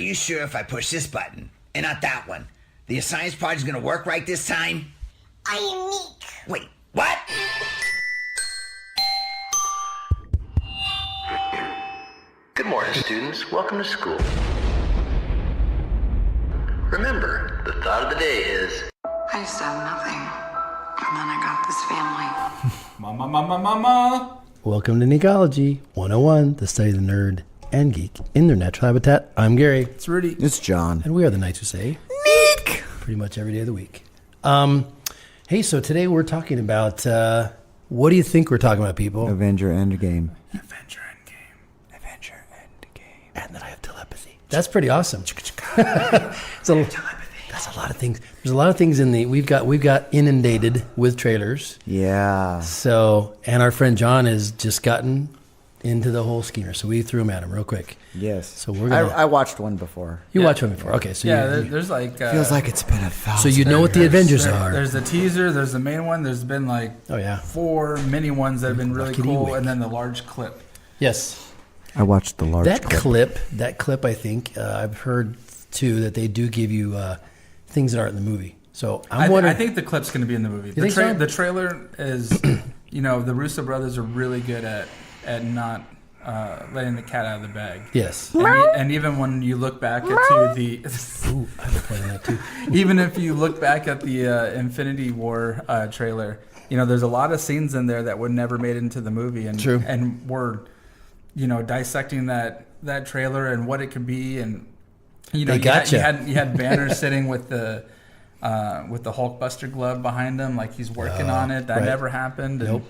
you sure if I push this button and not that one, the science project's gonna work right this time? I am Nick. Wait, what? Good morning, students. Welcome to school. Remember, the thought of the day is... I used to have nothing, and then I got this family. Mama. Welcome to Necology 101, the study of the nerd and geek in their natural habitat. I'm Gary. It's Rudy. It's John. And we are the Knights who say Nick! Pretty much every day of the week. Hey, so today we're talking about, what do you think we're talking about, people? Avenger Endgame. Avenger Endgame. And that I have telepathy. That's pretty awesome. That's a lot of things. There's a lot of things in the, we've got inundated with trailers. Yeah. So, and our friend John has just gotten into the whole schema, so we threw him at him real quick. Yes. So we're gonna. I watched one before. You watched one before, okay? So there's like Feels like it's been 1,000. So you know what the Avengers are. There's the teaser. There's the main one. There's been like 4 mini ones that have been really cool, and then the large clip. Yes. I watched the large clip. That clip, I think I've heard too that they do give you things that aren't in the movie. So I'm wondering. I think the clip's going to be in the movie. The trailer is, the Russo brothers are really good at not letting the cat out of the bag. Yes. And even when you look back at the Ooh, I've been playing that too. Even if you look back at the Infinity War trailer, there's a lot of scenes in there that would never made it into the movie, and True. And we're dissecting that trailer and what it could be, and you had Banner sitting with the Hulkbuster glove behind him, like he's working on it. That never happened. Nope.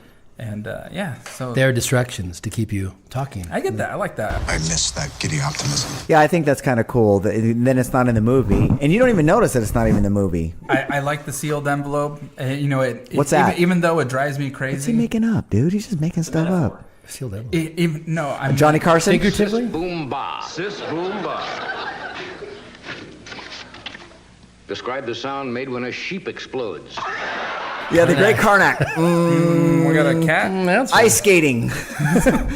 So there are distractions to keep you talking. I get that. I like that. I miss that giddy optimism. Yeah, I think that's kind of cool. Then it's not in the movie, and you don't even notice that it's not even in the movie. I like the sealed envelope. What's that? Even though it drives me crazy. What's he making up, dude? He's just making stuff up. Sealed envelope. I'm Johnny Carson? Figuratively? Sis boom ba. Describe the sound made when a sheep explodes. Yeah, the Great Karnak. We got a cat. Ice skating.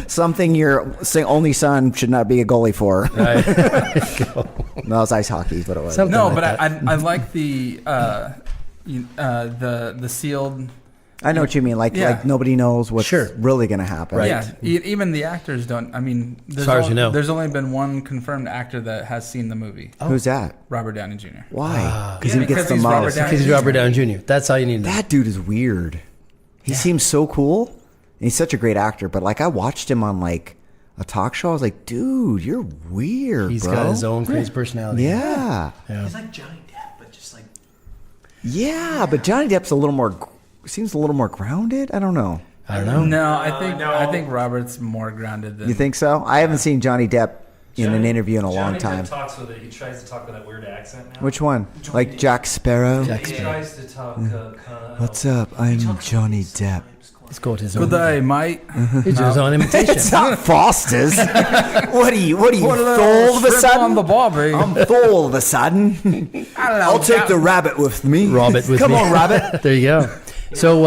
Something your only son should not be a goalie for. Right. No, it's ice hockey is what it was. Something No, like but that. I like the sealed. I know what you mean. Like nobody knows what's really going to happen. Right. Yeah, even the actors don't. I mean, as far as you know, there's only been one confirmed actor that has seen the movie. Oh. Who's that? Robert Downey Jr. Why? Because he gets the he's most. Robert Because he's Robert Downey Jr. That's all you need to know. That dude is weird. He seems so cool. And he's such a great actor. But I watched him on a talk show. I was like, dude, you're weird. He's bro. got his own crazy personality. Yeah. He's like Johnny Depp, but just like. Yeah, but Johnny Depp's seems a little more grounded. I don't know. No, I think Robert's more grounded than. You think so? I haven't seen Johnny Depp in an interview in a long time. Johnny Depp talks with it. He tries to talk with that weird accent now. Which one? Like Jack Sparrow? He tries to talk kind of. What's up? I'm Johnny Depp. Let's go with his own. Good day, mate. It's his own imitation. It's not Foster's. What are you, full of a sudden? On the barbie. I'm full of a sudden. I'll take the rabbit with me. Rabbit with Come me. on, rabbit. There you go. So,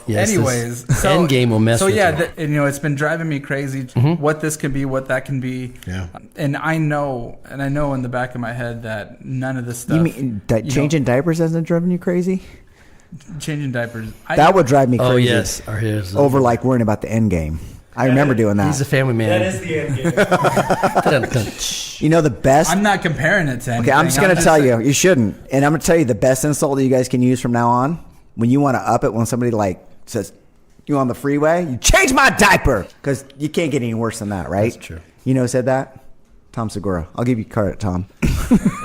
yes, anyways, Endgame will mess with you. it's been driving me crazy what this could be, what that can be. Yeah. And I know in the back of my head that none of this stuff. You mean changing diapers hasn't driven you crazy? Changing diapers. That would drive me crazy. Oh, yes. Over worrying about the end game. I remember doing that. He's a family man. That is the end game. You know the best? I'm not comparing it to anything. Okay, I'm just going to tell you. You shouldn't. And I'm going to tell you the best insult that you guys can use from now on. When you want to up it, when somebody says, you on the freeway, you change my diaper. Because you can't get any worse than that, right? That's true. You know who said that? Tom Segura. I'll give you credit, Tom.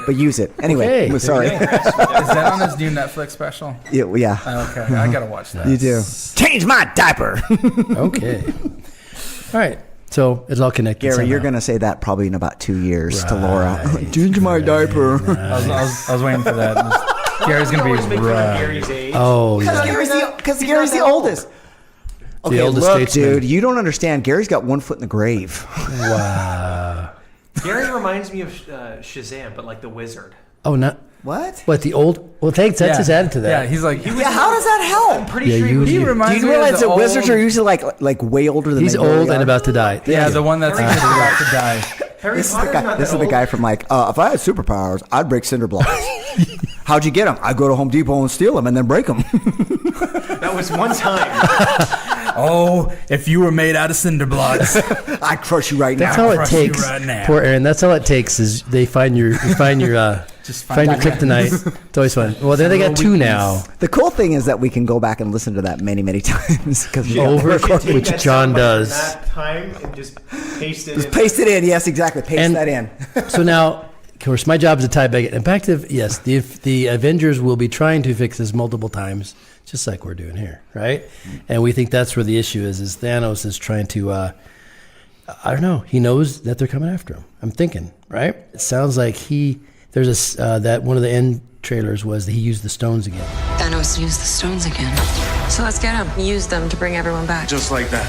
But use it. Anyway, Okay, I'm sorry. Is that on his new Netflix special? Yeah. Okay, I got to watch that. You do. Change my diaper. Okay. All right. So it's all connected. Gary, somehow. you're going to say that probably in about 2 years to Laura. Change my diaper. I was waiting for that. Gary's going to be Gary's age. Oh, yeah. Because Gary's the oldest. Okay, oldest look, statesman. dude, you don't understand. Gary's got 1 foot in the grave. Wow. Gary reminds me of Shazam, but like the wizard. Oh, not. What? What, the old? Well, thanks. That's just added to that. Yeah, he's like. How does that help? I'm pretty Yeah, sure you- he He was. reminds Do you me realize of that the wizards old, are usually like way older than He's they really old and are? about to die. Yeah, the one that's about to die. Harry This is Potter's the guy. not This that is the old. guy from like, if I had superpowers, I'd break cinder blocks. How'd you get them? I go to Home Depot and steal them and then break them. That was one time. Oh, if you were made out of cinder blocks. I crush you right That's now. all it crush you takes. right now. Poor Aaron. That's all it takes is they find your find your kryptonite. It's always fun. Well, then they got two now. The cool thing is that we can go back and listen to that many times because Over, Take which that John soundbite does. from that time and just paste it. just in. paste it in. Yes, exactly. Paste And- that in. So now, of course, my job is to tie back it. And back to, yes, the Avengers will be trying to fix this multiple times, just like we're doing here, right? And we think that's where the issue is Thanos is trying to, I don't know, he knows that they're coming after him. I'm thinking, right? It sounds like there's that one of the end trailers was that he used the stones again. Thanos used the stones again. So let's get him. Use them to bring everyone back. Just like that.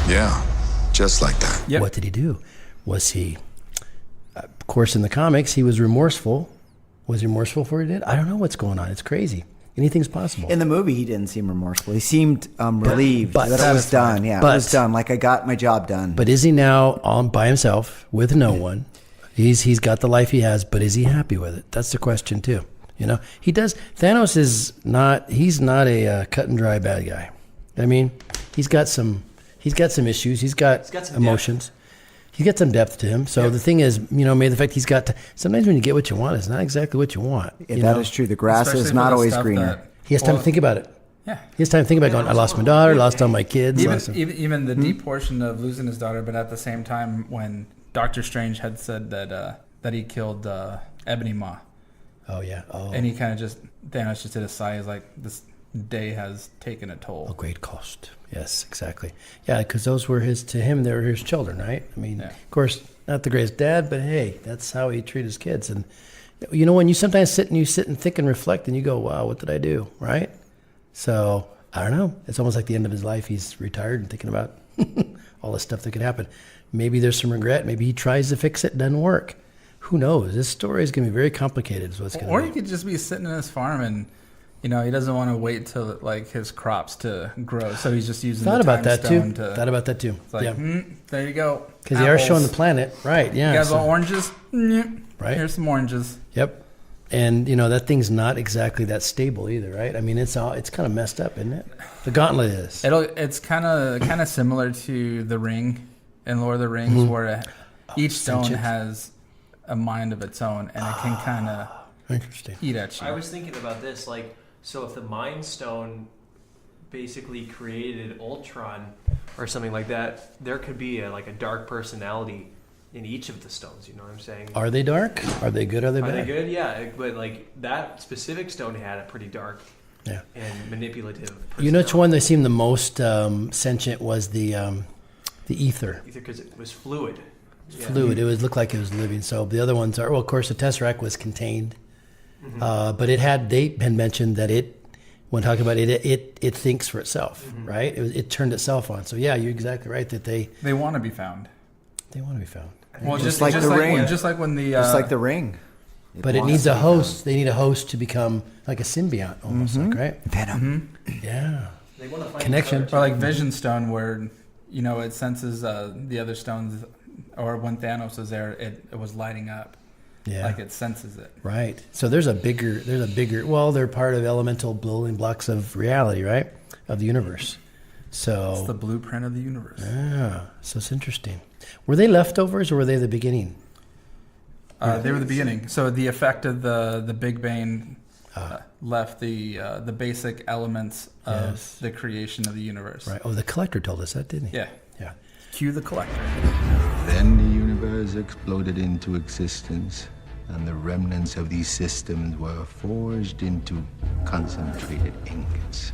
Yeah, just like that. Yep. What did he do? Was he, of course, in the comics, he was remorseful. Was he remorseful for what he did? I don't know what's going on. It's crazy. Anything's possible. In the movie, he didn't seem remorseful. He seemed relieved but that it was done. Yeah, But- it was done. Like, I got my job done. But is he now on by himself with no one? He's got the life he has, but is he happy with it? That's the question too. You know, he does. Thanos is not. He's not a cut and dry bad guy. I mean, he's got some issues. He's got some emotions. He's got some depth to him. So the thing is, maybe the fact he's got. Sometimes when you get what you want, it's not exactly what you want. Yeah, you that know? is true. The grass Especially is for not the always stuff greener. that- He has time to think about it. Yeah. He has time to think about going. I lost my daughter. Lost all my kids. Even the deep portion of losing his daughter, but at the same time, when Doctor Strange had said that he killed Ebony Maw, Oh yeah. Oh. and he kind of Thanos just did a sigh. He's like, this day has taken a toll. A great cost. Yes, exactly. Yeah, because those were to him, they were his children, right? I mean, Yeah. of course, not the greatest dad, but hey, that's how he treated his kids. And when you sometimes sit and think and reflect, and you go, "Wow, what did I do?" Right? So I don't know. It's almost like the end of his life. He's retired and thinking about all the stuff that could happen. Maybe there's some regret. Maybe he tries to fix it, it doesn't work. Who knows? This story is going to be very complicated. Is what's going to Or be. he could just be sitting in his farm and, he doesn't want to wait till like his crops to grow, so he's just using Thought the about that too. time stone to. Thought about that too. It's like, Yeah, there you go. because they are showing the Apples. planet, right? Yeah. You guys so- want oranges? Right. Here's some oranges. Yep. And that thing's not exactly that stable either, right? I mean, it's kind of messed up, isn't it? The gauntlet is. It's kind of similar to the ring in Lord of the Rings, where each stone sentient. has a mind of its own, and it can kind of Interesting. eat at you. I was thinking about this, so if the Mind Stone basically created Ultron or something like that, there could be a dark personality in each of the stones. You know what I'm saying? Are they dark? Are they good? Are they Are bad? they good? Yeah, but that specific stone had a pretty dark Yeah. and manipulative. You know which one that seemed the most sentient was the ether. Because it was fluid. Yeah. Fluid. It looked like it was living. So the other ones are. Well, of course, the Tesseract was contained, but they had mentioned that when talking about it thinks for itself, right? It turned itself on. So yeah, you're exactly right that they They want to be found. want to be found. Well, Just like the ring. Just like when the Just like the ring. But it wants needs to a be host. They need a host to become like a symbiont, almost like, right? Venom. Yeah. They want to find Connection. each other, or like Vision Stone, where it senses the other stones, or when Thanos is there, it was lighting up. Yeah. Like it senses it. Right. So there's a bigger. Well, they're part of elemental building blocks of reality, right? Of the universe. So It's the blueprint of the universe. yeah. So it's interesting. Were they leftovers or were they the beginning? They were the beginning. So the effect of the Big Bang left the basic elements of Yes. the creation of the universe. Right. Oh, the collector told us that, didn't he? Yeah. Yeah. Cue the collector. Then the universe exploded into existence, and the remnants of these systems were forged into concentrated ingots.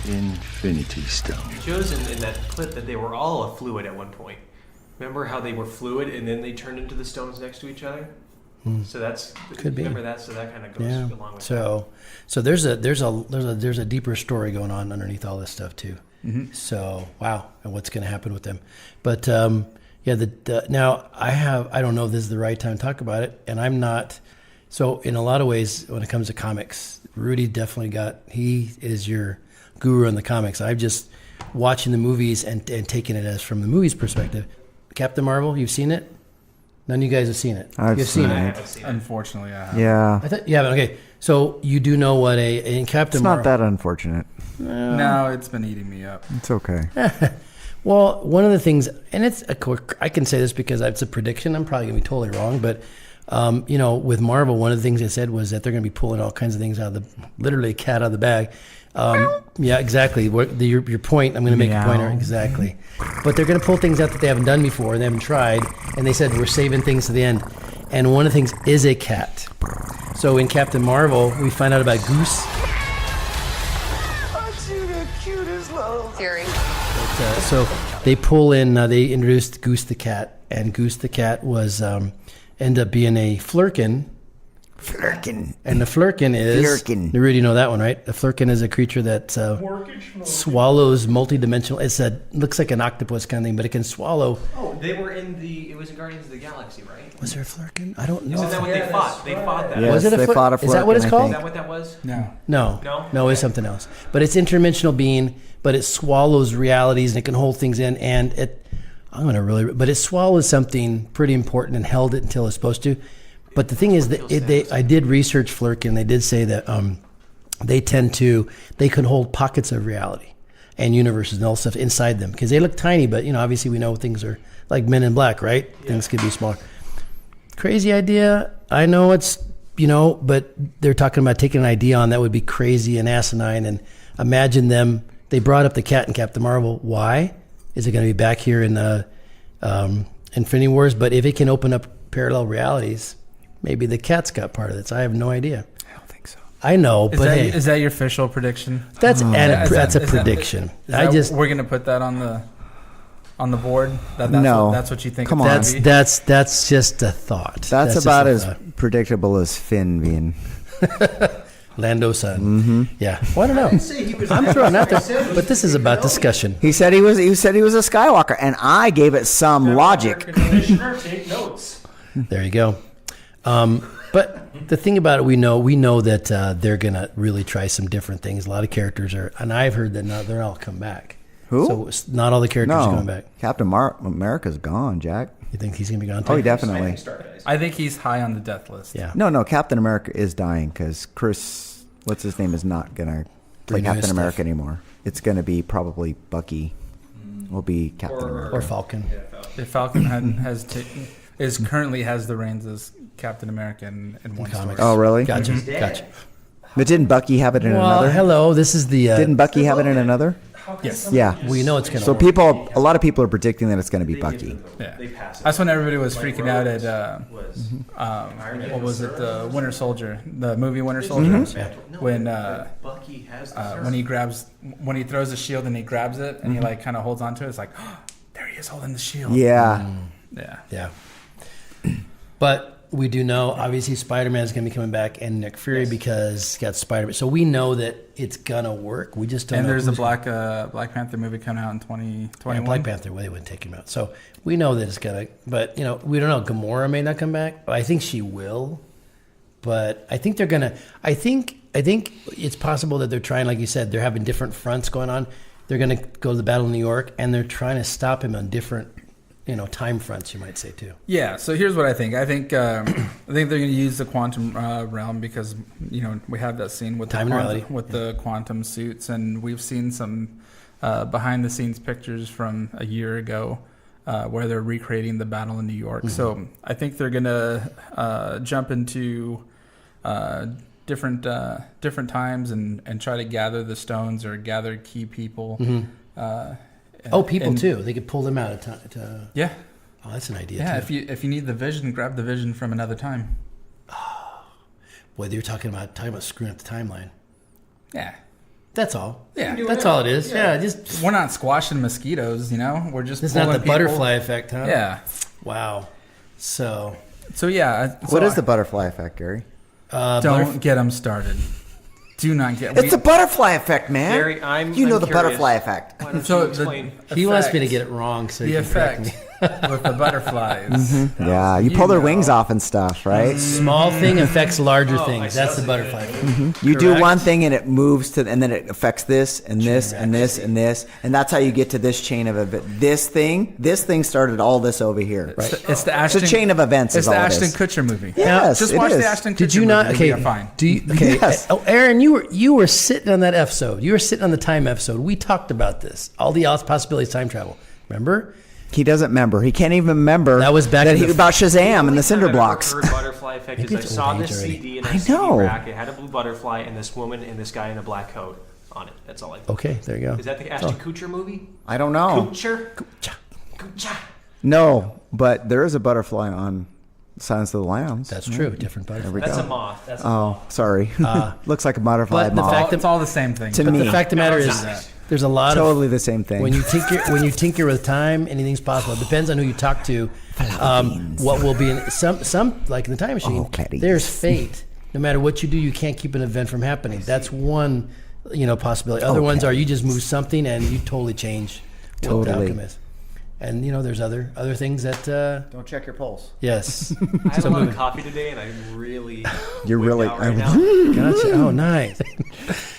Infinity Stone. It shows in that clip that they were all a fluid at one point. Remember how they were fluid and then they turned into the stones next to each other? So that's Could be. Remember that, so that kind of goes Yeah. along with So there's a deeper story going on underneath all this stuff too. So wow, and what's going to happen with them? But now I don't know if this is the right time to talk about it, and I'm not. So in a lot of ways, when it comes to comics, Rudy definitely he is your guru in the comics. I've just watching the movies and taking it as from the movies perspective. Captain Marvel? You've seen it? None of you guys have seen it. I've seen I it. haven't seen it. Unfortunately, I have. Yeah. I thought you haven't. Okay, so you do know what in Captain It's Marvel. not that unfortunate. No, it's been eating me up. It's okay. Well, one of the things, and it's I can say this because it's a prediction. I'm probably gonna be totally wrong, but with Marvel, one of the things they said was that they're gonna be pulling all kinds of things out of literally a cat out of the bag. Yeah, exactly. Your point. I'm going to make a pointer. Exactly. But they're going to pull things out that they haven't done before. They haven't tried, and they said we're saving things to the end. And one of the things is a cat. So in Captain Marvel, we find out about Goose. Theory. So they pull in. They introduced Goose the cat, and Goose the cat was ended up being a flurkin. Flurkin. And the flurkin is... Flurkin. You already know that one, right? The flurkin is a creature that swallows multidimensional... looks like an octopus kind of thing, but it can swallow... Oh, they were it was in Guardians of the Galaxy, right? Was there a flurkin? I don't know. Isn't that what they fought? They fought that. Yes, Was it a they fought a Is that what it's flurkin, I called? Is think. that what that was? No. No, it's something else. But it's interdimensional being, but it swallows realities and it can hold things in, and but it swallows something pretty important and held it until it's supposed to. But the thing is that I did research Flurkin. They did say that they can hold pockets of reality and universes and all stuff inside them because they look tiny. But obviously we know things are like Men in Black, right? Yeah. Things could be smaller. Crazy idea. I know it's but they're talking about taking an idea on that would be crazy and asinine. And imagine them. They brought up the cat in Captain Marvel. Why? Is it going to be back here in Infinity Wars? But if it can open up parallel realities. Maybe the cat's got part of this. I have no idea. I don't think so. I know, Is that your official prediction? That's a prediction. We're gonna put that on the board. That's what you think. Come it's on. gonna be? That's just a thought. That's about as predictable as Finn being. Lando son. Mm-hmm. Yeah. Well, I don't know. I'm throwing out there, but this is about discussion. He said he was a Skywalker, and I gave it some logic. Commissioner, take notes. There you go. But the thing about it, we know that they're gonna really try some different things. A lot of characters are, and I've heard that they're all come back. Who? So it's not all the characters are coming back. Captain America's gone, Jack. You think he's gonna be gone too? Oh, definitely. I think he's high on the death list. Yeah. No, Captain America is dying because Chris, what's his name, is not gonna play Captain America anymore. It's gonna be probably Bucky. Will be Captain America or Falcon. If Falcon currently has the reins as Captain America in one story. Oh, really? Gotcha. But didn't Bucky have it in another? Hello. This is the. Didn't Bucky have it in another? Yes. Yeah. We know it's gonna. So work. a lot of people are predicting that it's going to be Bucky. Yeah. That's when everybody was freaking out at what was it? The Winter Soldier, the movie Winter Soldier. Mm-hmm. When he throws the shield and he grabs it and he like kind of holds onto it. It's like, oh, there he is holding the shield. Yeah. Yeah. But we do know, obviously, Spider-Man is going to be coming back, and Nick Fury because he's got Spider-Man. So we know that it's going to work. We just don't know. And there's a Black Panther movie coming out in 2021. Black Panther, well, they wouldn't take him out. So we know that it's going to, but, we don't know. Gamora may not come back. I think she will. But I think they're going to, I think it's possible that they're trying, like you said, they're having different fronts going on. They're going to go to the Battle of New York, and they're trying to stop him on different time fronts, you might say too. Yeah. So here's what I think. I think they're going to use the quantum realm because we have that scene with the quantum suits, and we've seen some behind the scenes pictures from a year ago where they're recreating the battle in New York. Mm-hmm. So I think they're going to jump into different times and try to gather the stones or gather key people. Mm-hmm. People too. They could pull them out of time. Yeah. Oh, that's an idea. Yeah. Too. If you need the vision, grab the vision from another time. Oh, boy, they were talking about screwing up the timeline. Yeah. That's all. Yeah. That's all it is. Yeah. Just we're not squashing mosquitoes. We're just. It's not the butterfly effect, huh? Yeah. Wow. So yeah. What is the butterfly effect, Gary? Don't get them started. Do not get. It's the butterfly effect, man. Gary, I'm the curious. butterfly effect. Why don't you explain? He wants me to get it wrong, so the he can effect. correct me. with the butterflies. Mm-hmm. Yeah, you pull their wings off and stuff, right? Small thing affects larger things. That's the butterfly. Mm-hmm. You do one thing and it moves to, and then it affects this and this and this and this, and that's how you get to this chain of events. This thing started all this over here. Right. It's the Ashton. It's a chain of events. It's is the all Ashton it is. Kutcher movie. Yes, just it watch is. the Ashton Kutcher Did you not? movie. Okay, You're fine. Do you, okay. Yes. Oh, Aaron, you were sitting on that episode. You were sitting on the time episode. We talked about this. All the possibilities of time travel. Remember? He doesn't remember. He can't even remember. That was back about Shazam and the cinder blocks. Heard butterfly effect is I saw this CD in a CD rack. It had a blue butterfly and this woman and this guy in a black coat on it. That's all I know. Okay, there you go. Is that the Ashton Kutcher movie? I don't know. Kutcher? No, but there is a butterfly on Silence of the Lambs. That's true. Different butterfly. That's a moth. That's a moth. Sorry. Looks like a butterfly but the moth. fact It's all the same thing. To me. The fact of the matter is, there's a lot Totally of the same thing. when you tinker with time, anything's possible. It depends on who you talk to. What will be in some like in the time machine. There's fate. No matter what you do, you can't keep an event from happening. That's one, possibility. Other ones are you just move something and you totally change what the outcome is. And there's other things that Don't check your pulse. yes. I had a lot of coffee today, and I'm really. You're really. out right now. Gotcha. Oh, nice.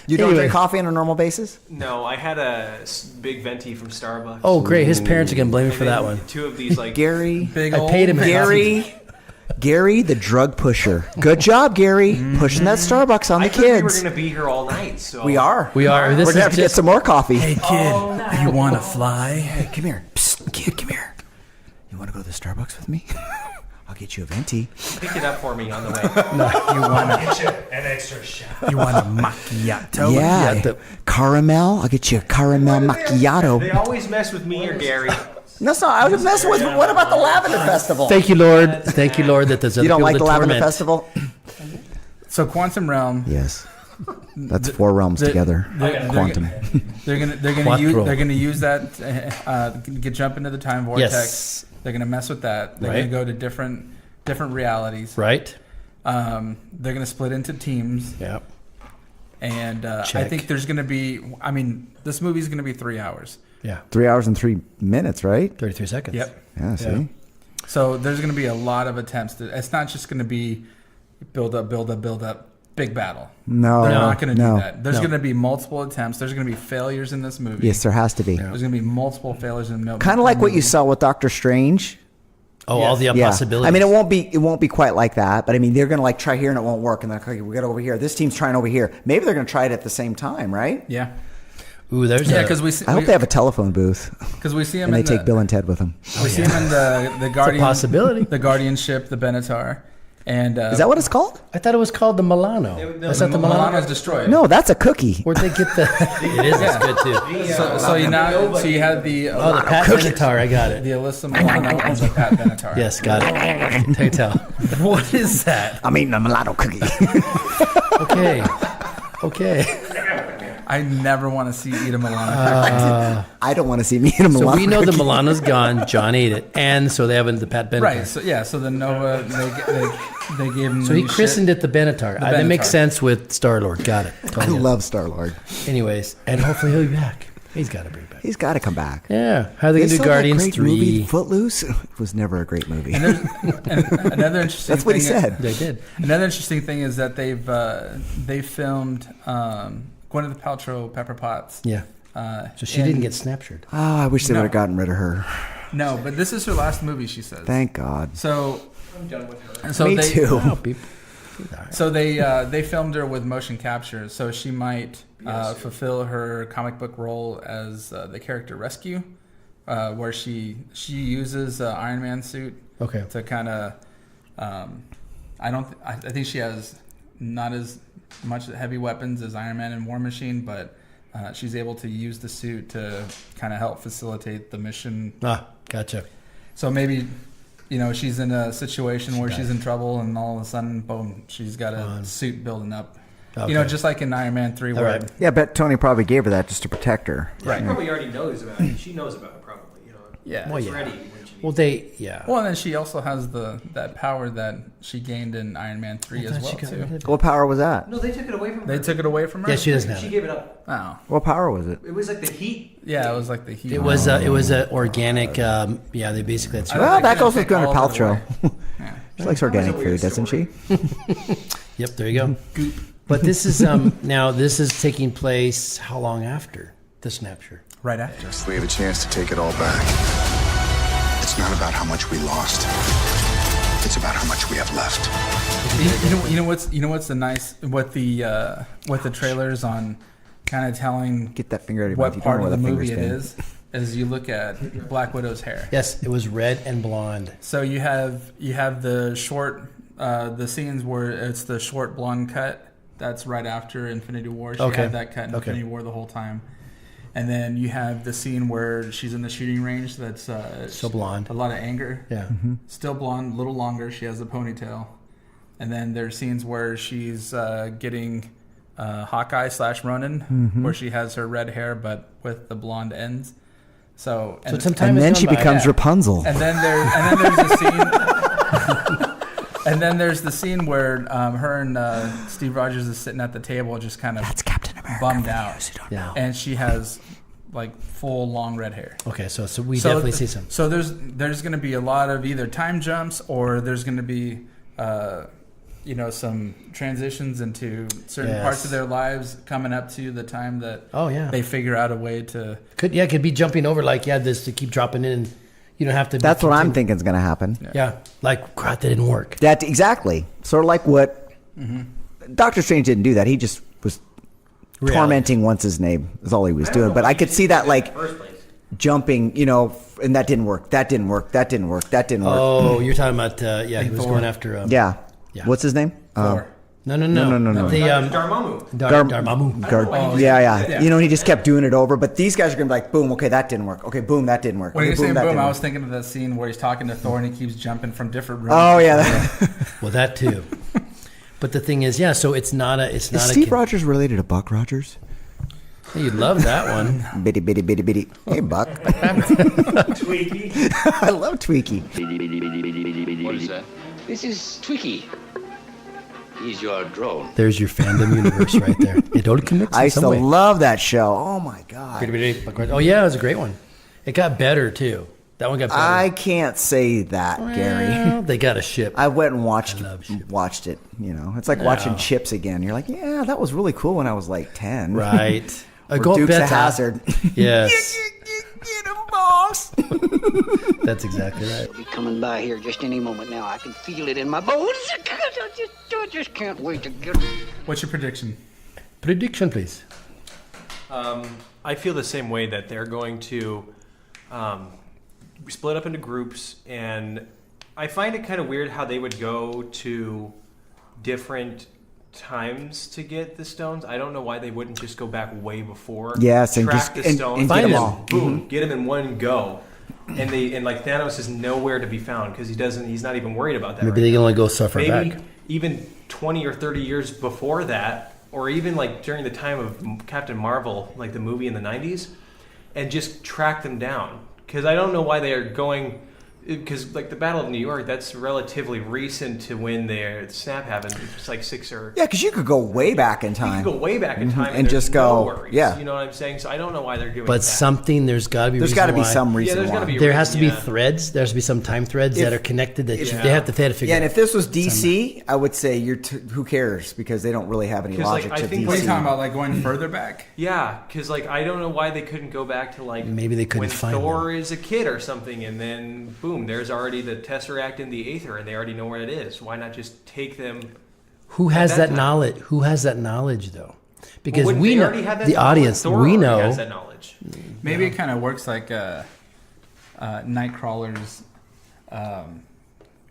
You don't Anyway. drink coffee on a normal basis? No, I had a big venti from Starbucks. Oh, great. His parents are gonna blame me And for then that one. Two of these like Gary. Big I old paid him. Gary, the drug pusher. Good job, Gary. Pushing that Starbucks on I the thought we were kids. going to be here all night. So We are. We are. This We're is gonna have to get just some more coffee. Hey kid, you want to fly? Hey, come here. Psst, kid, come here. You want to go to the Starbucks with me? I'll get you a venti. Pick it up for me on the way. You want to? Get you an extra shot. You want a macchiato? Yeah. Caramel. I'll get you a caramel macchiato. They always mess with me or Gary. That's not. I was messing with. What about the Lavender Festival? Thank you, Lord. Thank you, Lord, that there's other You don't people like that the Lavender torment. Festival? So Quantum Realm. Yes. That's four realms together. Quantum. They're gonna use that jump into the time vortex. Yes. They're gonna mess with that. They're Right. gonna go to different realities. Right. They're gonna split into teams. Yep. And I Check. think there's gonna be. I mean, this movie's gonna be 3 hours. Yeah. 3 hours and 3 minutes, right? 33 seconds. Yep. Yeah. See. Yeah. So there's gonna be a lot of attempts. It's not just gonna be build up, big battle. No. They're not going to no. do that. There's going to be multiple attempts. There's going to be failures in this movie. Yes, there has to be. There's going to be multiple failures in no. Kind of like what you saw with Doctor Strange. Oh, all the Yeah. possibilities. I mean, it won't be quite like that, but I mean, they're going to like try here and it won't work, and then okay, we got over here. This team's trying over here. Maybe they're going to try it at the same time, right? Yeah. Ooh, there's Because we see. I hope they have a telephone booth Because we see him and they in take Bill and Ted with them. We see him in the Guardian. possibility. The Guardianship, the Benatar, and Is that what it's called? I thought it was called the Milano. Is that the Milano? Milano's destroyed. No, that's a cookie. Where'd they get the? It is. It's good too. So you had the Oh, the Pat Benatar. I got the it. Alyssa Milano and the Pat Benatar. Yes, got it. Take tell. What is that? I'm eating a mulatto cookie. Okay. Okay. I never want to see eat a Milano. I don't want to see me in a So mulatto we know the cookie. Milano's gone. John ate it, and so they have the Pat Benatar. Right. So yeah. So the Nova they gave him. So he christened it the Benatar. That makes Benatar. sense with Star Lord. Got it. I Totally. love Star-Lord. Anyways, and hopefully he'll be back. He's got to bring back. He's got to come back. Yeah. How are they going to saw do that Guardians great 3? movie, Footloose? It was never a great movie. And another interesting. That's what he thing said. They did. Another interesting thing is that they filmed Gwyneth Paltrow, Pepper Potts. Yeah. So she didn't get snapshored. Oh, I wish they No. would have gotten rid of her. No, but this is her last movie. She says. Thank God. So. I'm done with her. And so Me they, too. Oh, people. So they filmed her with motion capture, so she might fulfill her comic book role as the character Rescue, where she uses Iron Man suit. Okay. To kind of, I think she has not as much heavy weapons as Iron Man and War Machine, but she's able to use the suit to kind of help facilitate the mission. Ah, gotcha. So maybe, she's in a situation where she's in trouble, and all of a sudden, boom, she's got a suit building up. Okay. Just like in Iron Man 3. All where right. Yeah, but Tony probably gave her that just to protect her. Right. She probably already knows about it. She knows about it, probably. Yeah. Well, It's yeah. ready when she Well, yeah. Well, and then she also has that power that she gained in Iron Man 3 as well, too. What power was that? No, they took it away from her. They took it away from her? Yeah, she doesn't have She it. gave it up. Oh. What power was it? It was like the heat. Yeah, it was like the heat. It was a organic. They basically. Well, that goes with Gwyneth all of it Paltrow. She likes organic food, doesn't she? Yep, there you go. But this is now this is taking place how long after the snapshot? Right after. We have a chance to take it all back. It's not about how much we lost. It's about how much we have left. You know what's the nice what the trailers on kind of telling Get that finger out of your what mouth. You part don't know of the where movie it finger's is you look at Black Widow's hair. Yes, it was red and blonde. So you have the short the scenes where it's the short blonde cut. That's right after Infinity War. She had that cut in Infinity War the whole time. And then you have the scene where she's in the shooting range. That's still blonde. A lot of anger. Yeah. Still blonde, a little longer. She has a ponytail. And then there's scenes where she's getting Hawkeye / Ronin, where she has her red hair but with the blonde ends. So then she becomes Rapunzel. And then there's a scene. And then there's the scene where her and Steve Rogers is sitting at the table, just kind of bummed out. Yeah. And she has like full long red hair. Okay, so we definitely see some. So there's going to be a lot of either time jumps or there's going to be some transitions into certain parts of their lives coming up to the time that they figure out a way to could be jumping over this to keep dropping in. You don't have to. That's what I'm thinking is going to happen. Yeah, like crap, that didn't work. That exactly. Sort of like what Doctor Strange didn't do. That he just was tormenting what's his name is all he was doing. But I could see that like jumping, and that didn't work. That didn't work. That didn't work. That didn't work. Oh, you're talking about he was going after. Yeah. What's his name? Thor. No. The Dormammu. Yeah. He just kept doing it over. But these guys are going to be like, boom, okay, that didn't work. Okay, boom, that didn't work. When Okay, you're saying boom, I was work. thinking of that scene where he's talking to Thor and he keeps jumping from different rooms. Oh, yeah. Well, that too. But the thing is, so it's not a. Is Steve Rogers related to Buck Rogers? You'd love that one. Bitty. Hey, Buck. Tweaky. I love Tweaky. What is that? This is Tweaky. He's your drone. There's your fandom universe right there. It all connects. I used to love that show. Oh my god. Oh yeah, it was a great one. It got better too. That one got better. I can't say that, Gary. They got a ship. I went and watched it. It's like watching Chips again. You're like, yeah, that was really cool when I was like 10. Right. Or Dukes of Hazzard. Yes. Get him, boss. That's exactly right. He'll be coming by here just any moment now. I can feel it in my bones. I just can't wait to get him. What's your prediction? Prediction, please. I feel the same way that they're going to split up into groups, and I find it kind of weird how they would go to different times to get the stones. I don't know why they wouldn't just go back way before. Yes, and track just the stones, and get find them them all. Boom, get them in one go. And Thanos is nowhere to be found because he's not even worried about that. Maybe they can only go so far back. Even 20 or 30 years before that, or even like during the time of Captain Marvel, like the movie in the 90s, and just track them down. Because I don't know why they are going. Because like the Battle of New York, that's relatively recent to when the snap happened. It's like 6 or... Yeah, because you could go way back in time. You could go way back in time and just go... No worries, you know what I'm saying? So I don't know why they're doing that. But there's got to be There's got to be some reason there's why. got to be there has to be threads. There has to be some time threads that are connected that they have to figure out. Yeah, and if this was DC, I would say who cares? Because they don't really have any logic to DC. What are you talking about, like going further back? Yeah, because like I don't know why they couldn't go back to like maybe they couldn't when find Thor is a kid or something, and then boom, there's already the Tesseract in the Aether, and they already know where it is. Why not just take them? Who has that knowledge? Who has that knowledge though? Because we know the audience. Thor we know has that knowledge. Maybe it kind of works like Nightcrawler's. What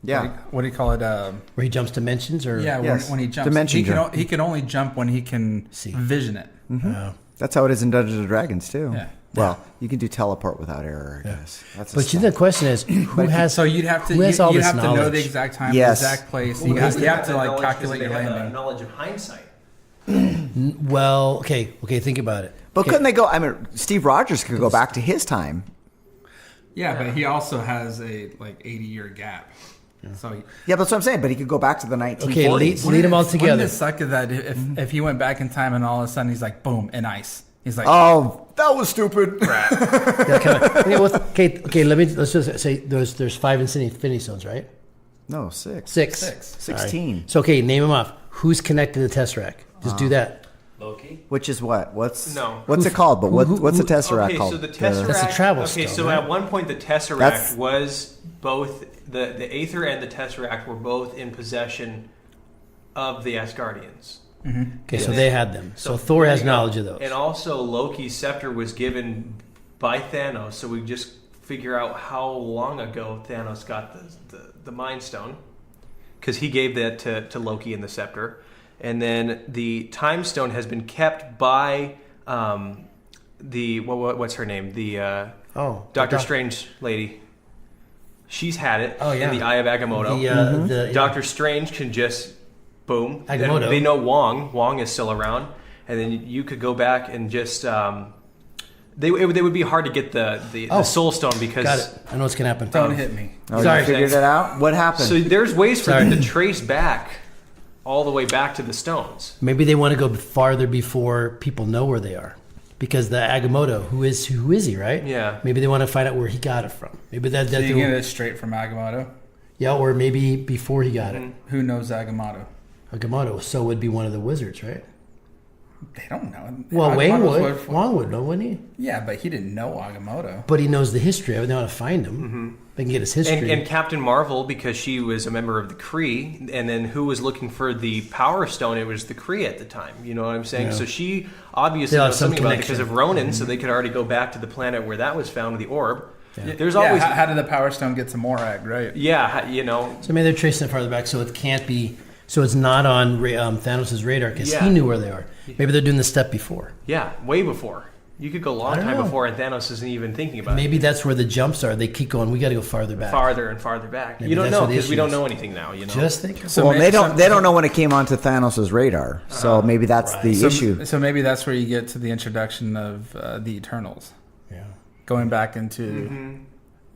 do you call it? Where he jumps dimensions, or when he jumps, he can only jump when he can vision it. Mm-hmm. That's how it is in Dungeons and Dragons too. Yeah. Well, you can do teleport without error, I guess. But the question is, who has? So you'd have to who has all you'd this have to know knowledge? the exact time, Yes. the exact place. Well, You because have they to that like knowledge calculate your because they have landing. knowledge of hindsight. Well, okay, think about it. But couldn't they go? I mean, Steve Rogers could go back to his time. Yeah, but he also has a 80-year gap. So yeah, that's what I'm saying. But he could go back to the 1940s. Okay, lead them all together. Wouldn't it suck that if he went back in time and all of a sudden he's like, boom, in ice. He's like, oh, that was stupid. Okay, let's just say there's 5 Infinity Stones, right? No, 6. 16. Right. So okay, name them off. Who's connected to the Tesseract? Just do that. Loki. Which is what? What's it called? But what's the Tesseract called? So the Tesseract. That's a travel Okay, stone, so right? at one point the Tesseract was both the Aether and the Tesseract were both in possession of the Asgardians. Mm-hmm. Okay, so they had them. So Thor has knowledge of those. And also Loki's scepter was given by Thanos, so we just figure out how long ago Thanos got the Mind Stone, because he gave that to Loki in the scepter. And then the Time Stone has been kept by what's her name? The Doctor Strange lady. She's had it in the Eye of Agamotto. Doctor Strange can just boom. Agamotto. They know Wong. Wong is still around, and then you could go back and just. They would be hard to get the Soul Stone because. Got it. I know what's gonna happen. Don't hit me. Sorry, you figured it out. What happened? So there's ways for them to trace back. All the way back to the stones. Maybe they want to go farther before people know where they are, because the Agamotto, who is he, right? Yeah. Maybe they want to find out where he got it from. Maybe that. So you get it straight from Agamotto. Yeah, or maybe before he got it. Who knows Agamotto? Agamotto, so would be one of the wizards, right? They don't know. Well, Wang would. Wong would know, wouldn't he? Yeah, but he didn't know Agamotto. But he knows the history of it. They want to find him. Mm-hmm. They can get his history. And Captain Marvel, because she was a member of the Kree, and then who was looking for the Power Stone? It was the Kree at the time. You know what I'm saying? Yeah. So she obviously knows something about it because of Ronan, so they could already go back to the planet where that was found, the orb. Yeah. There's always how did the Power Stone get to Morag, right? Yeah, you know. So maybe they're tracing it farther back, so it can't be. So it's not on Thanos' radar because he knew where they are. Maybe they're doing the step before. Yeah, way before. You could go a long time before, and Thanos isn't even thinking about it. Maybe that's where the jumps are. They keep going. We got to go farther back, farther and farther back. Maybe you don't know because we don't know anything now. You know, just think. So well, they don't know when it came onto Thanos' radar. So maybe that's the issue. So maybe that's where you get to the introduction of the Eternals. Yeah, going back into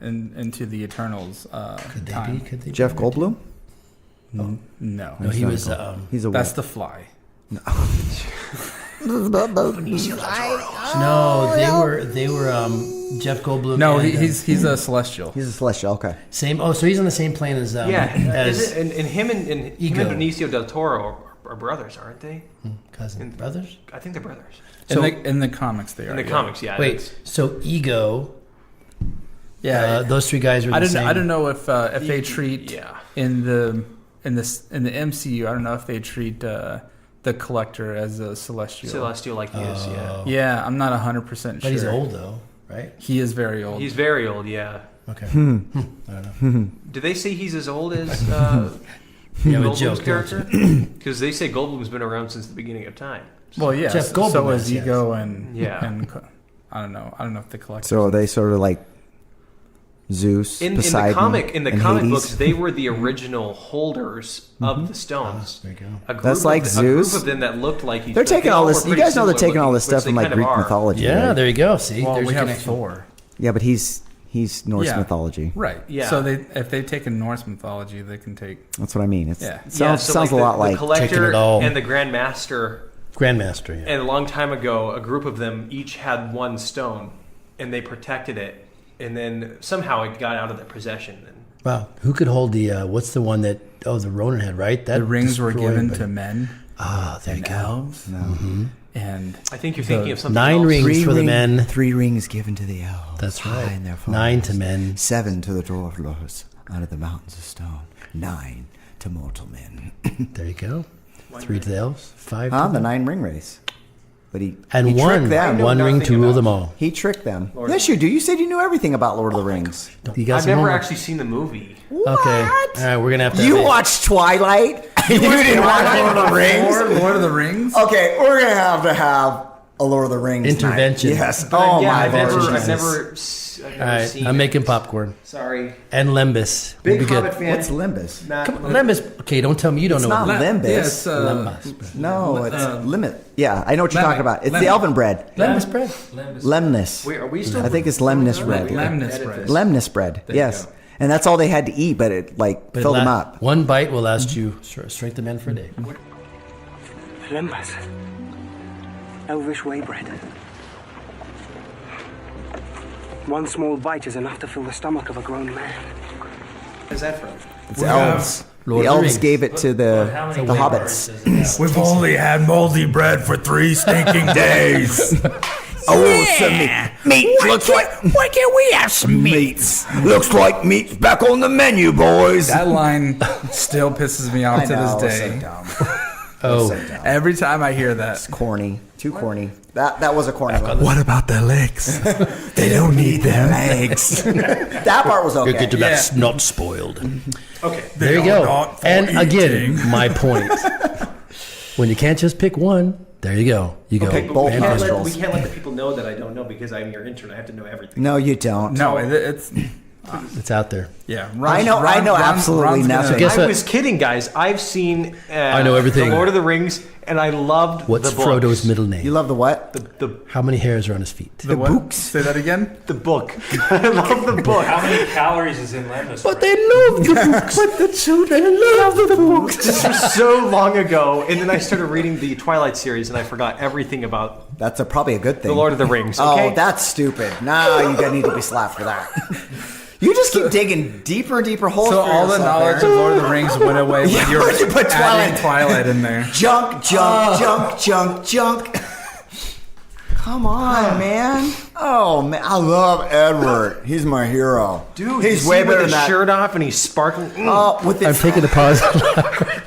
the Eternals. Could they be? Could they? Jeff Goldblum? No, he was. He's a. That's the Fly. No. No, they were Jeff Goldblum. No, he's a Celestial. He's a Celestial. Okay. Same. Oh, so he's on the same plane as and him and Benicio del Toro are brothers, aren't they? Brothers? I think they're brothers. So, in the comics, they are. In the comics, yeah. Wait, so Ego. Yeah, those three guys are the same. I don't know if they treat in the MCU. I don't know if they treat the Collector as a Celestial like he is, yeah. Yeah, I'm not 100% sure. But he's old, though, right? He is very old. He's very old, yeah. Okay. I don't know. Do they say he's as old as Goldblum's character? Because they say Goldblum's been around since the beginning of time. So. Well, yeah. Jeff Goldblum so is Ego and I don't know. If the Collector. So are they sort of like Zeus, Poseidon, in the comic books, they were the original holders of the stones. There you go. That's like Zeus. A group of them that looked like each other. They're taking all this. You guys know they're taking all this stuff from like Greek mythology. Yeah, right? there you go. See, well, there's we have connection. Thor. Yeah, but he's Norse mythology. Right. Yeah. So if they've taken Norse mythology, they can take. That's what I mean. It's, sounds a lot like the Collector taking it all. and the Grandmaster. Grandmaster. Yeah. And a long time ago, a group of them each had one stone, and they protected it. And then somehow it got out of their possession. Wow, who could hold the? What's the one that? Oh, the Ronin had, right? The rings were given to men. There you go. Elves. No. Mm-hmm. And I think you're thinking of something 9 else. rings for the men. 3 rings given to the elves. That's right. In their 9 to men. 7 to the dwarf lords out of the mountains of stone. 9 to mortal men. There you go. 3 to the elves. 5. The 9 ring race. But he tricked them. One ring to rule them all. He tricked them. Yes, you do. You said you knew everything about Lord of the Rings. I've never actually seen the movie. What? Okay. All right, we're gonna have to. You watched Twilight. You didn't watch Lord of the Rings. Lord of the Rings. Okay, we're gonna have a Lord of the Rings intervention. Night. Yes. But I've never never All right, seen I'm it. making popcorn. Sorry. And Limbus. Big We'll be good. Hobbit fan. What's Limbus? Not Limbus. Okay, don't tell me you don't It's know. not what Limbus. Yeah, it's, Limbus. No, it's limit. Yeah, I know what you're Lemon. talking about. It's Lemon. the elven bread. Limbus bread. Lemnis. Wait, are we still? I think it's lemnis bread. Lemnis bread. Lemnis bread. There you Yes. go. And that's all they had to eat, but it But filled them up. One bite will last you strength of men for a day. Lembas. Elvish way bread. One small bite is enough to fill the stomach of a grown man. Where's that from? It's elves. Lord The of the elves Rings. gave it to the hobbits. We've only had moldy bread for 3 stinking days. Oh, some meat. Looks like. Why can't we have some meats? Looks like meat's back on the menu, boys. That line still pisses me off I to know, this so day. dumb. Oh, Every time I hear that. It's corny. Too corny. That was a corny one. What about their legs? They don't need their legs. That part was okay. you're good to that's not spoiled. Okay. There you They are go. not for And again, eating. my point. When you can't just pick one, there you go. You Okay, go. both Van nostrils. Nostrils. We can't let the people know that I don't know because I'm your intern. I have to know everything. No, you don't. No, it's It's out there. yeah. I know absolutely Ron's gonna- nothing. Guess I what? was kidding, guys. I've seen. I know everything. The Lord of the Rings, and I loved What's the books. Frodo's middle name? You love the what? The How many hairs are on his feet? The what? books? Say that again. the book. I love the book. How many calories is in Lembas? But they love the books. But the children love the books. This was so long ago, and then I started reading the Twilight series, and I forgot everything about That's probably a good thing. the Lord of the Rings. Okay? Oh, that's stupid. Now you need to be slapped for that. You just keep digging deeper and deeper holes. So for all the yourself knowledge there. of Lord of the Rings went away when Yeah, you were when you put adding Twilight. Twilight in there. Junk. Come on, man. Oh man, I love Edward. He's my hero. Dude, he's you way see him better with than his that. shirt off, and he's sparkling. Oh, with I'm his, taking the pause.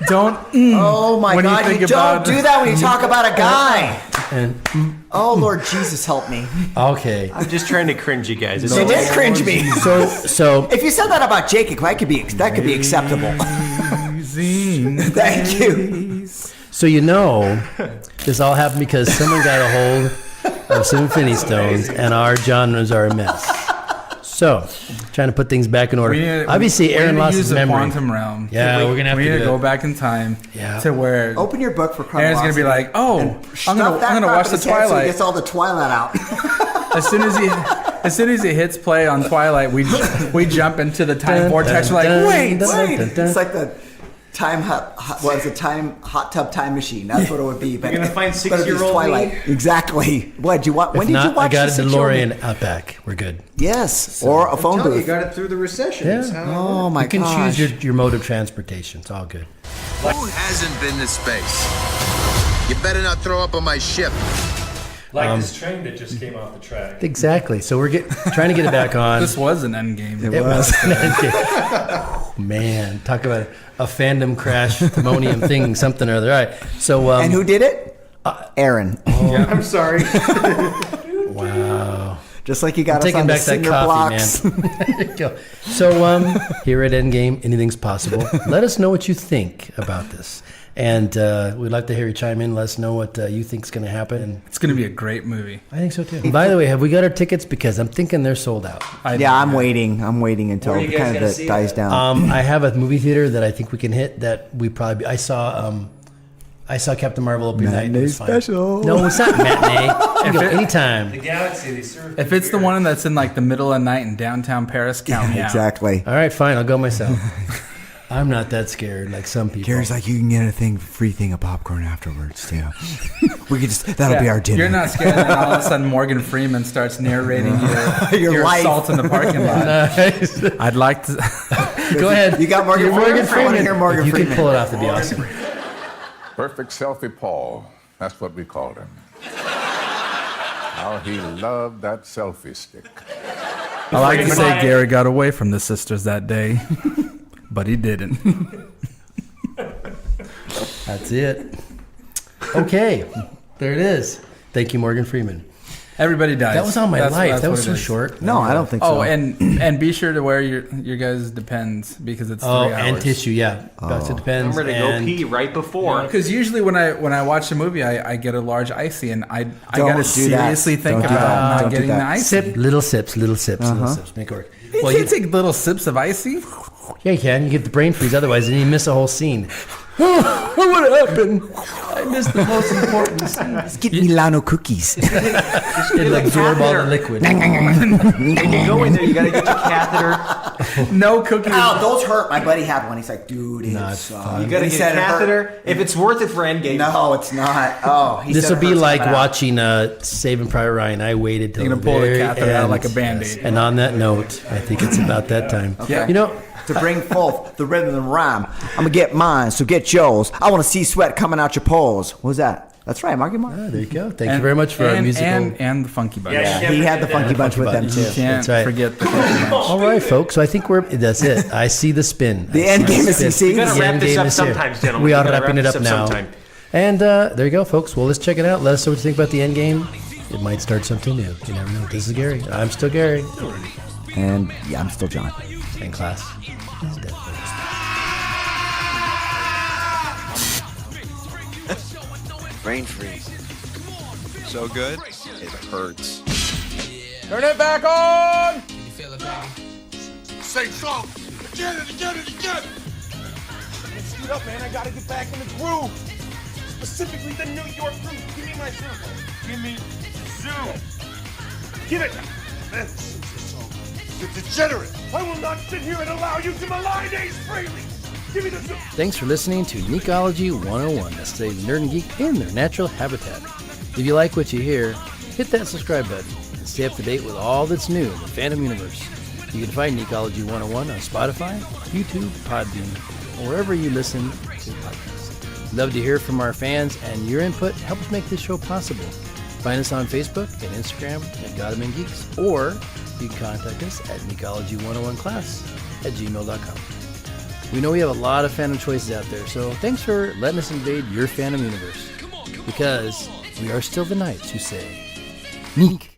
Don't. oh my when you God! think You don't about- do that when you talk about a guy. And Oh Lord Jesus, help me. okay. I'm just trying to cringe you guys. It's They all- did cringe me. So If you said that about Jacob, that could be acceptable. Thank you. So you know, this all happened because someone got a hold of some Infinity Stones, and our genres are a mess. So, trying to put things back in order. Obviously, Aaron lost his memory. Quantum realm. Yeah, we're gonna have we to need do to go it. back in time Yeah. to where Open your book for Aaron's chronology. gonna be like, oh, and I'm stuff gonna that crap watch in the his head So he Twilight. gets all the Twilight out. As soon as he hits play on Twilight, we jump into the time vortex. We're like, wait. It's like the hot tub time machine. That's what it would be. But You're gonna find but it'd be 6-year-old Twilight. me? Exactly. What did you want? When If did not, you watch I got a the 6-year-old me? DeLorean out back. We're good. Yes, or a phone Tell you, booth. you got it through the recession. Yeah. That's how it Oh works. my You can gosh. choose your mode of transportation. It's all good. Who hasn't been to space? You better not throw up on my ship. Like this train that just came off the track. Exactly. So we're trying to get it back on. This was an end game. It was. Man, talk about a fandom crash, ammonium thing, something or other. All right. So, And who did it? Aaron. Yeah, I'm sorry. wow. Just like you got I'm us on taking the back that cinder coffee, blocks. man. There you go. So, here at Endgame, anything's possible. Let us know what you think about this. And we'd like to hear you chime in. Let us know what you think is going to happen. It's going to be a great movie. I think so, too. And by the way, have we got our tickets? Because I'm thinking they're sold out. Yeah, I'm waiting. I'm waiting until Where are it you guys kind gonna of see dies it? down. I have a movie theater that I think we can hit that we probably... I saw Captain Marvel opening night. Matinee It was fine. special. No, it's not matinee. You can go anytime. The Galaxy, they serve If it's the one that's in like the middle of the night in downtown Paris, count me out. Exactly. All right, fine. I'll go myself. I'm not that scared like some people. Gary's like, you can get a free thing of popcorn afterwards too. We could that'll be our dinner. You're not scared, and then all of a sudden Morgan Freeman starts narrating your life. assault in the parking lot. Nice. I'd like to. Go ahead. You got Morgan You're Freeman? I wanna hear Morgan If you Freeman. can pull it off, that'd be awesome. Perfect selfie Paul. That's what we called him. How he loved that selfie stick. I like to say Gary got away from the sisters that day, but he didn't. That's it. Okay, there it is. Thank you, Morgan Freeman. Everybody dies. That was all my life. That was so what it is. short. No, I don't think so. Oh, and be sure to wear your guys' Depends because it's 3 hours. And tissue, yeah. Got to Depends. Remember to go pee right before. Because usually when I watch a movie, I get a large icy, and I Don't gotta do seriously that. think Don't do about that. not Don't do getting that. the icy. Little sips, little sips. Make it work. Well, you take little sips of icy. Yeah, you can. You get the brain freeze. Otherwise, then you miss a whole scene. What happened? I missed the most important scene. Let's get Milano cookies. It'll absorb all the liquid. When you go in there, you got to get your catheter. No cookies. Ow, those hurt. My buddy had one. He's like, dude, You got to get a catheter. If it's worth it for Endgame. No, it's not. Oh, This will be like watching Saving Private Ryan. I waited till You're the gonna pull the very catheter out end. like a Band-Aid. And on that note, I think it's about that time. Okay. You know, to bring forth the rhythm and rhyme, I'm gonna get mine, so get yours. I want to see sweat coming out your pores. What was that? That's right, Marky Mark. There you go. Thank you very much for our musical. And the Funky Bunch. Yeah, he had the Funky Bunch with them too. You can't That's right. forget the Funky Bunch. All right, folks. So I think that's it. I see the spin. The end game is spin. we gotta The wrap end this game up is here. sometimes, gentlemen. We We are gotta wrapping it wrap up this up now. sometime. And there you go, folks. Well, let's check it out. Let us know what you think about the end game. It might start something new. You never know. This is Gary. I'm still Gary. And yeah, I'm still John. And class. Brain freeze. So good, it hurts. Turn it back on! Can you feel it, baby? Say so! Again and again and again! Let's speed up, man. I gotta get back in the groove. Specifically the New York groove. Give me my zoom. Give me zoom. Give it. This is a song. You're degenerate. I will not sit here and allow you to malign Ace Frehley. Give me the zoom. Thanks for listening to Geekology 101, a study of the nerd and geek in their natural habitat. If you like what you hear, hit that subscribe button and stay up to date with all that's new in the fandom universe. You can find Geekology 101 on Spotify, YouTube, Podbean, or wherever you listen to podcasts. Love to hear from our fans, and your input helps make this show possible. Find us on Facebook and Instagram at Godman Geeks, or you can contact us at geekology101class@gmail.com. We know we have a lot of fandom choices out there, so thanks for letting us invade your fandom universe. Because we are still the knights who say, Neek.